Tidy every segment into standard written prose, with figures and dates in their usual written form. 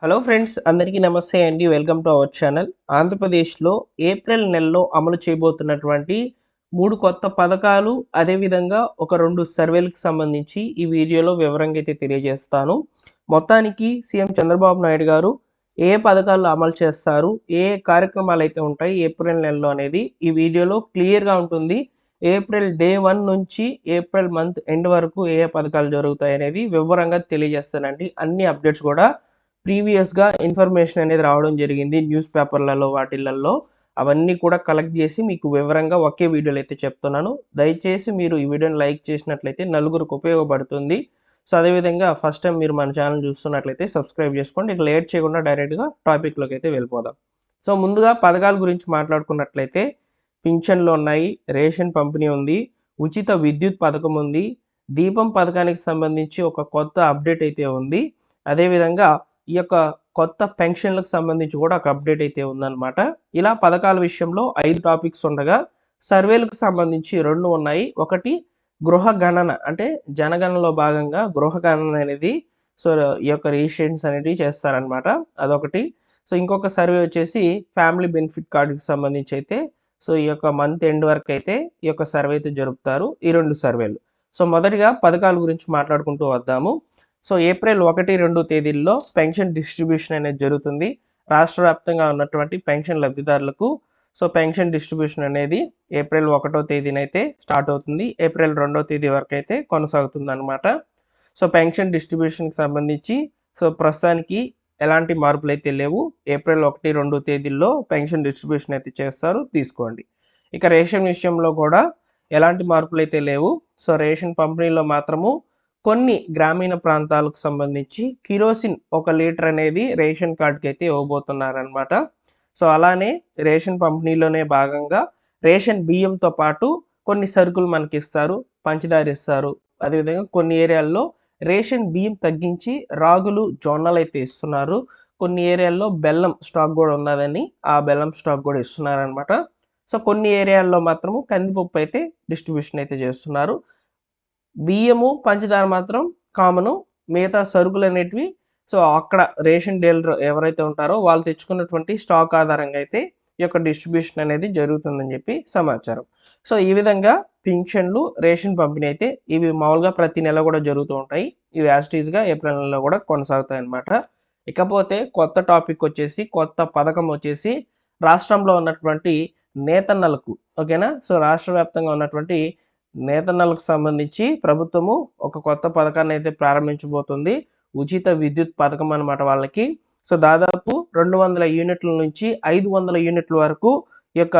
Hello friends, అందరికీ నమస్తే అండి. Welcome to our channel. ఆంధ్రప్రదేశ్‌లో ఏప్రిల్ నెలలో అమలు చేయబోతున్నటువంటి 3 కొత్త పథకాలు, అదేవిధంగా ఒక 2 సర్వేలకు సంబంధించి ఈ వీడియోలో వివరంగా అయితే తెలియజేస్తాను. మొత్తానికి సీఎం చంద్రబాబు నాయుడు గారు ఏ పథకాలు అమలు చేస్తారు, ఏ కార్యక్రమాలైతే ఉంటాయి ఏప్రిల్ నెలలో అనేది ఈ వీడియోలో క్లియర్‌గా ఉంటుంది. ఏప్రిల్ డే 1 నుంచి ఏప్రిల్ మంత్ ఎండ్ వరకు ఏ ఏ పథకాలు జరుగుతాయనేది వివరంగా తెలియజేస్తానండి. అన్ని అప్డేట్స్ కూడా ప్రీవియస్‌గా ఇన్ఫర్మేషన్ అనేది రావడం జరిగింది. న్యూస్ పేపర్‌లలో వాటిలల్లో. అవన్నీ కూడా కలెక్ట్ చేసి మీకు వివరంగా ఒకే వీడియోలో అయితే చెప్తున్నాను. దయచేసి మీరు ఈ వీడియోని లైక్ చేసినట్లయితే నలుగురికి ఉపయోగపడుతుంది. సో, అదేవిధంగా ఫస్ట్ టైం మీరు మన ఛానల్ చూస్తున్నట్లయితే సబ్స్క్రైబ్ చేసుకోండి. ఇక లేట్ చేయకుండా డైరెక్ట్‌గా టాపిక్‌లోకి అయితే వెళ్ళిపోదాం. సో, ముందుగా పథకాల గురించి మాట్లాడుకున్నట్లయితే పింఛన్లు ఉన్నాయి, రేషన్ పంపిణీ ఉంది, ఉచిత విద్యుత్ పథకం ఉంది, దీపం పథకానికి సంబంధించి ఒక కొత్త అప్డేట్ అయితే ఉంది. అదేవిధంగా ఈ యొక్క కొత్త పెన్షన్‌లకు సంబంధించి కూడా ఒక అప్డేట్ అయితే ఉందన్నమాట. ఇలా పథకాల విషయంలో 5 టాపిక్స్ ఉండగా, సర్వేలకు సంబంధించి 2 ఉన్నాయి. ఒకటి గృహ గణన అంటే జనగణనలో భాగంగా గృహ గణన అనేది సో, ఈ యొక్క రిజిస్ట్రేషన్స్ అనేటివి చేస్తారనమాట. అదొకటి. సో, ఇంకొక సర్వే వచ్చేసి ఫ్యామిలీ బెనిఫిట్ కార్డ్‌కి సంబంధించి అయితే సో, ఈ యొక్క మంత్ ఎండ్ వరకైతే ఈ యొక్క సర్వే అయితే జరుపుతారు. ఈ 2 సర్వేలు. సో, మొదటిగా పథకాల గురించి మాట్లాడుకుంటూ వద్దాము. సో, ఏప్రిల్ 1, 2 తేదీల్లో పెన్షన్ డిస్ట్రిబ్యూషన్ అనేది జరుగుతుంది. రాష్ట్ర వ్యాప్తంగా ఉన్నటువంటి పెన్షన్ లబ్ధిదారులకు సో, పెన్షన్ డిస్ట్రిబ్యూషన్ అనేది ఏప్రిల్ 1 తేదీనైతే స్టార్ట్ అవుతుంది. ఏప్రిల్ 2 తేదీ వరకైతే కొనసాగుతుందనమాట. సో, పెన్షన్ డిస్ట్రిబ్యూషన్‌కి సంబంధించి సో, ప్రస్తుతానికి ఎలాంటి మార్పులైతే లేవు. ఏప్రిల్ 1, 2 తేదీల్లో పెన్షన్ డిస్ట్రిబ్యూషన్ అయితే చేస్తారు, తీసుకోండి. ఇక రేషన్ విషయంలో కూడా ఎలాంటి మార్పులైతే లేవు. సో, రేషన్ పంపిణీలో మాత్రము కొన్ని గ్రామీణ ప్రాంతాలకు సంబంధించి కిరోసిన్ 1 లీటర్ అనేది రేషన్ కార్డ్‌కి అయితే ఇవ్వబోతున్నారనమాట. సో, అలానే రేషన్ పంపిణీలోనే భాగంగా రేషన్ బియ్యంతో పాటు కొన్ని సరుకులు మనకిస్తారు. పంచదార ఇస్తారు. అదేవిధంగా కొన్ని ఏరియాల్లో రేషన్ బియ్యం తగ్గించి రాగులు, జొన్నలైతే ఇస్తున్నారు. కొన్ని ఏరియాల్లో బెల్లం స్టాక్ గూడా ఉన్నదని ఆ బెల్లం స్టాక్ గూడా ఇస్తున్నారనమాట. సో, కొన్ని ఏరియాల్లో మాత్రము కందిపప్పు అయితే డిస్ట్రిబ్యూషన్ అయితే చేస్తున్నారు. బియ్యము, పంచదార మాత్రం కామను. మిగతా సరుకులనేటివి సో, అక్కడ రేషన్ డీలర్ ఎవరైతే ఉంటారో వాళ్ళు తెచ్చుకున్నటువంటి స్టాక్ ఆధారంగా అయితే ఈ యొక్క డిస్ట్రిబ్యూషన్ అనేది జరుగుతుందని చెప్పి సమాచారం. సో, ఈ విధంగా పింఛన్లు, రేషన్ పంపిణీ అయితే ఇవి మామూలుగా ప్రతి నెల కూడా జరుగుతూ ఉంటాయి. ఇవి యాజ్ ఇట్ ఈస్‌గా ఏప్రిల్ నెలలో కూడా కొనసాగుతాయన్నమాట. ఇకపోతే కొత్త టాపిక్ వచ్చేసి, కొత్త పథకం వచ్చేసి రాష్ట్రంలో ఉన్నటువంటి నేతన్నలకు ఓకేనా. సో, రాష్ట్ర వ్యాప్తంగా ఉన్నటువంటి నేతన్నలకు సంబంధించి ప్రభుత్వము ఒక కొత్త పథకాన్ని అయితే ప్రారంభించబోతుంది. ఉచిత విద్యుత్ పథకం అనమాట వాళ్ళకి. సో, దాదాపు 200 యూనిట్ల నుంచి 500 యూనిట్ల వరకు ఈ యొక్క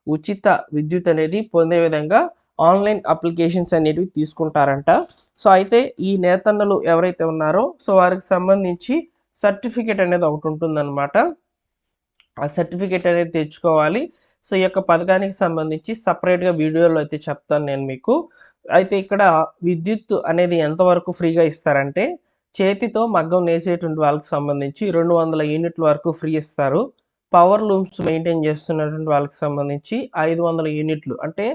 ఉచిత విద్యుత్ అనేది పొందే విధంగా ఆన్‌లైన్ అప్లికేషన్స్ అనేటివి తీసుకుంటారంట. సో, అయితే ఈ నేతన్నలు ఎవరైతే ఉన్నారో సో, వారికి సంబంధించి సర్టిఫికేట్ అనేది ఒకటి ఉంటుందన్నమాట. ఆ సర్టిఫికేట్ అనేది తెచ్చుకోవాలి. సో, ఈ యొక్క పథకానికి సంబంధించి సెపరేట్‌గా వీడియోలో అయితే చెప్తాను నేను మీకు. అయితే ఇక్కడ విద్యుత్ అనేది ఎంతవరకు ఫ్రీగా ఇస్తారంటే, చేతితో మగ్గం నేసేటువంటి వాళ్ళకి సంబంధించి 200 యూనిట్ల వరకు ఫ్రీ ఇస్తారు. పవర్ లూమ్స్ మెయింటైన్ చేస్తున్నటువంటి వాళ్ళకి సంబంధించి 500 యూనిట్లు అంటే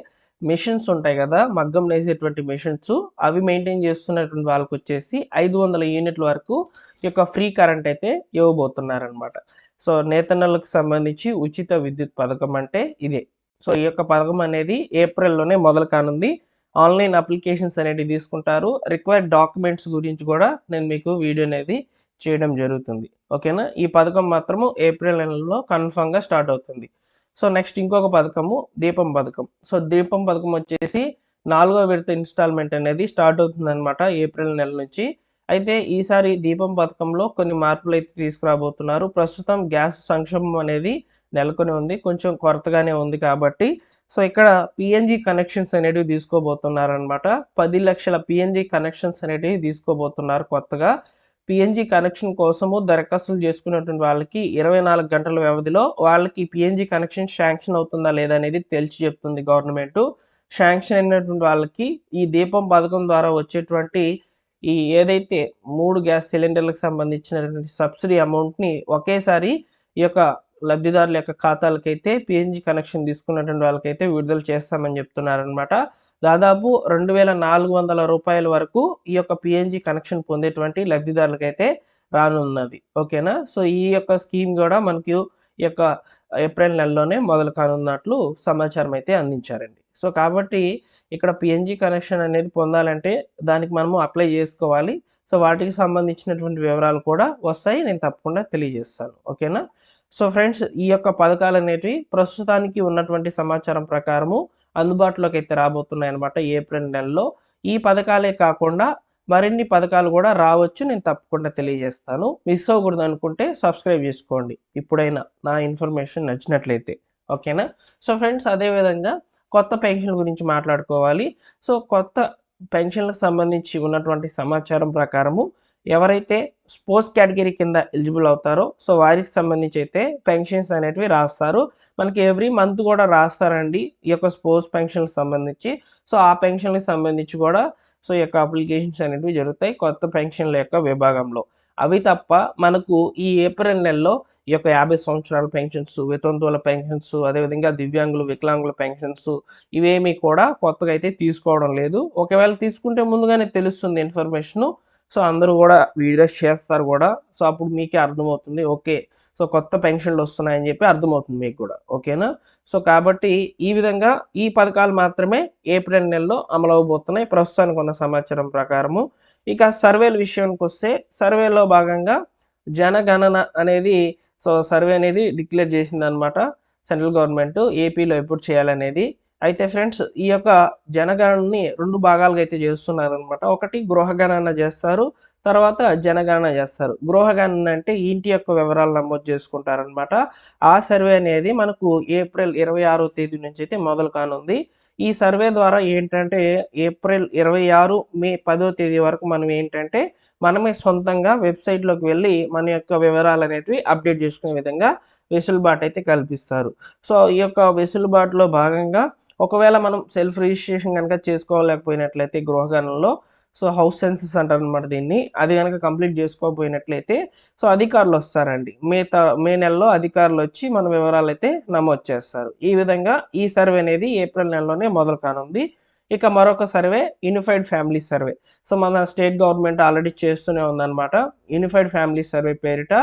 మెషిన్స్ ఉంటాయి గదా! మగ్గం నేసేటువంటి మెషిన్స్ అవి మెయింటైన్ చేస్తున్నటువంటి వాళ్ళకొచ్చేసి 500 యూనిట్ల వరకు ఈ యొక్క ఫ్రీ కరెంట్ అయితే ఇవ్వబోతున్నారనమాట. సో, నేతన్నలకు సంబంధించి ఉచిత విద్యుత్ పథకం అంటే ఇదే. సో, ఈ యొక్క పథకం అనేది ఏప్రిల్‌లోనే మొదలు కానుంది. ఆన్‌లైన్ అప్లికేషన్స్ అనేటివి తీసుకుంటారు. రిక్వైర్డ్ డాక్యుమెంట్స్ గురించి కూడా నేను మీకు వీడియో అనేది చేయడం జరుగుతుంది. ఓకేనా. ఈ పథకం మాత్రము ఏప్రిల్ నెలలో కన్ఫర్మ్‌గా స్టార్ట్ అవుతుంది. సో, నెక్స్ట్ ఇంకొక పథకము దీపం పథకం. సో, దీపం పథకం వచ్చేసి 4వ విడత ఇన్‌స్టాల్‌మెంట్ అనేది స్టార్ట్ అవుతుందనమాట ఏప్రిల్ నెల నుంచి. అయితే ఈసారి దీపం పథకంలో కొన్ని మార్పులైతే తీసుకురాబోతున్నారు. ప్రస్తుతం గ్యాస్ సంక్షోభం అనేది నెలకొని ఉంది. కొంచెం కొరతగానే ఉంది కాబట్టి సో, ఇక్కడ పీఎన్‌జీ కనెక్షన్స్ అనేటివి తీసుకోబోతున్నారనమాట. 10,00,000 పీఎన్‌జీ కనెక్షన్స్ అనేటివి తీసుకోబోతున్నారు కొత్తగా. పీఎన్‌జీ కనెక్షన్ కోసము దరఖాస్తులు చేసుకున్నటువంటి వాళ్ళకి 24 గంటల వ్యవధిలో వాళ్ళకి పీఎన్‌జీ కనెక్షన్ శాంక్షన్ అవుతుందా లేదా అనేది తేల్చి చెప్తుంది గవర్నమెంటు. శాంక్షన్ అయినటువంటి వాళ్ళకి ఈ దీపం పథకం ద్వారా వచ్చేటువంటి ఈ ఏదైతే 3 గ్యాస్ సిలిండర్‌లకు సంబంధించినటువంటి సబ్సిడీ అమౌంట్‌ని ఒకేసారి ఈ యొక్క లబ్ధిదారుల యొక్క ఖాతాలకైతే పీఎన్‌జీ కనెక్షన్ తీసుకున్నటువంటి వాళ్ళకైతే విడుదల చేస్తామని చెప్తున్నారనమాట. దాదాపు రూ. 2,400 వరకు ఈ యొక్క పీఎన్‌జీ కనెక్షన్ పొందేటువంటి లబ్ధిదారులకైతే రానున్నది. ఓకేనా? సో, ఈ యొక్క స్కీమ్ గూడా మనకు ఈ యొక్క ఏప్రిల్ నెలలోనే మొదలు కానున్నట్లు సమాచారం అయితే అందించారండి. సో, కాబట్టి ఇక్కడ పీఎన్‌జీ కనెక్షన్ అనేది పొందాలంటే దానికి మనము అప్లై జేసుకోవాలి. సో, వాటికి సంబంధించినటువంటి వివరాలు కూడా వస్తాయి. నేను తప్పకుండా తెలియజేస్తాను. ఓకేనా? సో, ఫ్రెండ్స్ ఈ యొక్క పథకాలనేటివి ప్రస్తుతానికి ఉన్నటువంటి సమాచారం ప్రకారము అందుబాటులోకైతే రాబోతున్నాయన్నమాట ఏప్రిల్ నెలలో. ఈ పథకాలే కాకుండా మరిన్ని పథకాలు గూడా రావచ్చు. నేను తప్పకుండా తెలియజేస్తాను. మిస్ అవ్వకూడదనుకుంటే సబ్స్క్రైబ్ జేసుకోండి. ఇప్పుడైనా నా ఇన్ఫర్మేషన్ నచ్చినట్లయితే. ఓకేనా? సో, ఫ్రెండ్స్ అదే విధంగా కొత్త పెన్షన్‌ల గురించి మాట్లాడుకోవాలి. సో, కొత్త పెన్షన్‌లకు సంబంధించి ఉన్నటువంటి సమాచారం ప్రకారము ఎవరైతే స్పోర్ట్స్ కేటగిరీ కింద ఎలిజిబుల్ అవుతారో, సో, వారికి సంబంధించి అయితే పెన్షన్స్ అనేటివి రాస్తారు. మనకి ఎవ్రీ మంత్ గూడా రాస్తారండి. ఈ యొక్క స్పోర్ట్స్ పెన్షన్‌కి సంబంధించి. సో, ఆ పెన్షన్‌లకి సంబంధించి గూడా సో, ఈ యొక్క అప్లికేషన్స్ అనేటివి జరుగుతాయి కొత్త పెన్షన్‌ల యొక్క విభాగంలో. అవి తప్ప మనకు ఈ ఏప్రిల్ నెలలో ఈ యొక్క 50 సంవత్సరాల పెన్షన్స్, వితంతువుల పెన్షన్స్, అదేవిధంగా దివ్యాంగులు, వికలాంగుల పెన్షన్స్ ఇవేమీ కూడా కొత్తగా అయితే తీసుకోవడం లేదు. ఒకవేళ తీసుకుంటే ముందుగానే తెలుస్తుంది ఇన్ఫర్మేషను. సో, అందరూ గూడా వీడియోస్ చేస్తారు గూడా. సో, అప్పుడు మీకే అర్థమవుతుంది. ఓకే. సో, కొత్త పెన్షన్‌లొస్తున్నాయని జెప్పి అర్థమవుతుంది మీకు గూడా. ఓకేనా? సో, కాబట్టి ఈ విధంగా ఈ పథకాలు మాత్రమే ఏప్రిల్ నెలలో అమలవబోతున్నాయి ప్రస్తుతానికున్న సమాచారం ప్రకారము. ఇక సర్వేల విషయానికొస్తే సర్వేలో భాగంగా జనగణన అనేది సో, సర్వే అనేది డిక్లేర్ చేసిందనమాట. సెంట్రల్ గవర్నమెంట్ ఏపీలో ఎప్పుడు చేయాలనేది. అయితే ఫ్రెండ్స్ ఈ యొక్క జనగణనని 2 భాగాలుగా అయితే చేస్తున్నారనమాట. ఒకటి గృహగణన చేస్తారు. తర్వాత జనగణన చేస్తారు. గృహగణన అంటే ఇంటి యొక్క వివరాలు నమోదు చేసుకుంటారనమాట. ఆ సర్వే అనేది మనకు ఏప్రిల్ 26వ తేదీ నుంచి అయితే మొదలు కానుంది. ఈ సర్వే ద్వారా ఏంటంటే ఏప్రిల్ 26 మే 10వ తేదీ వరకు మనం ఏంటంటే మనమే సొంతంగా వెబ్‌సైట్‌లోకి వెళ్ళి మన యొక్క వివరాలనేటివి అప్డేట్ చేసుకునే విధంగా వెసులుబాటు అయితే కల్పిస్తారు. సో, ఈ యొక్క వెసులుబాటులో భాగంగా ఒకవేళ మనం సెల్ఫ్ రిజిస్ట్రేషన్ గనుక చేసుకోలేకపోయినట్లయితే గృహగణనలో సో, హౌస్ సెన్సస్ అంటారనమాట దీన్ని. అది గనక కంప్లీట్ చేసుకోకపోయినట్లయితే సో, అధికారులొస్తారండి. మే నెలలో అధికారులొచ్చి మన వివరాలైతే నమోదు చేస్తారు. ఈ విధంగా ఈ సర్వే అనేది ఏప్రిల్ నెలలోనే మొదలు కానుంది. ఇక మరొక survey unified family survey. So, మన స్టేట్ గవర్నమెంట్ ఆల్రెడీ చేస్తూనే ఉందనమాట. యూనిఫైడ్ ఫ్యామిలీ సర్వే పేరిట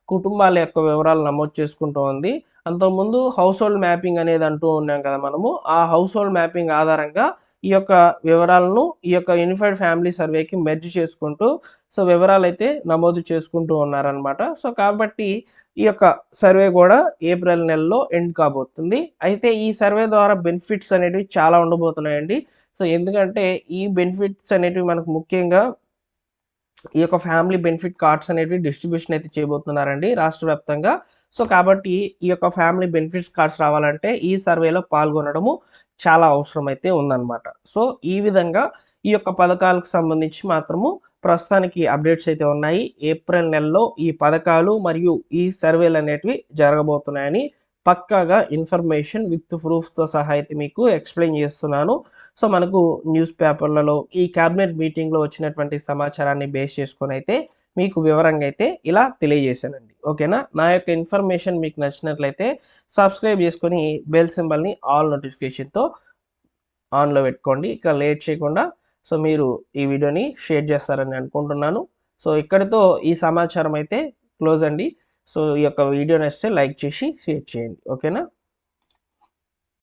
కుటుంబాల యొక్క వివరాలు నమోదు చేసుకుంటూ ఉంది. అంతకుముందు హౌస్ హోల్డ్ మ్యాపింగ్ అనేది అంటూ ఉన్నాం కదా మనము. ఆ హౌస్ హోల్డ్ మ్యాపింగ్ ఆధారంగా ఈ యొక్క వివరాలను ఈ యొక్క యూనిఫైడ్ ఫ్యామిలీ సర్వేకి మెర్జ్ చేసుకుంటూ సో, వివరాలైతే నమోదు చేసుకుంటూ ఉన్నారనమాట. సో, కాబట్టి ఈ యొక్క సర్వే గూడా ఏప్రిల్ నెలలో ఎండ్ కాబోతుంది. అయితే ఈ సర్వే ద్వారా బెనిఫిట్స్ అనేటివి చాలా ఉండబోతున్నాయండి. సో, ఎందుకంటే ఈ బెనిఫిట్స్ అనేటివి మనకు ముఖ్యంగా ఈ యొక్క ఫ్యామిలీ బెనిఫిట్ కార్డ్స్ అనేటివి డిస్ట్రిబ్యూషన్ అయితే చేయబోతున్నారండి రాష్ట్ర వ్యాప్తంగా. సో, కాబట్టి ఈ యొక్క ఫ్యామిలీ బెనిఫిట్స్ కార్డ్స్ రావాలంటే ఈ సర్వేలో పాల్గొనడము చాలా అవసరమైతే ఉందన్నమాట. సో, ఈ విధంగా ఈ యొక్క పథకాలకు సంబంధించి మాత్రము ప్రస్తుతానికి అప్డేట్స్ అయితే ఉన్నాయి. ఏప్రిల్ నెలలో ఈ పథకాలు మరియు ఈ సర్వేలనేటివి జరగబోతున్నాయని పక్కాగా ఇన్ఫర్మేషన్ విత్ ప్రూఫ్‌తో సహా అయితే మీకు ఎక్స్‌ప్లెయిన్ చేస్తున్నాను. సో, మనకు న్యూస్ పేపర్‌లలో ఈ క్యాబినెట్ మీటింగ్‌లో వచ్చినటువంటి సమాచారాన్ని బేస్ చేసుకొనైతే మీకు వివరంగా అయితే ఇలా తెలియజేశానండి. ఓకేనా? నా యొక్క ఇన్ఫర్మేషన్ మీకు నచ్చినట్లయితే సబ్స్క్రైబ్ చేసుకొని బెల్ సింబల్‌ని ఆల్ నోటిఫికేషన్‌తో ఆన్‌లో పెట్టుకోండి. ఇక లేట్ చేయకుండా సో, మీరు ఈ వీడియోని షేర్ చేస్తారని అనుకుంటున్నాను. సో, ఇక్కడితో ఈ సమాచారం అయితే క్లోజ్ అండి. సో, ఈ యొక్క వీడియో నచ్చితే లైక్ చేసి షేర్ చేయండి. ఓకేనా?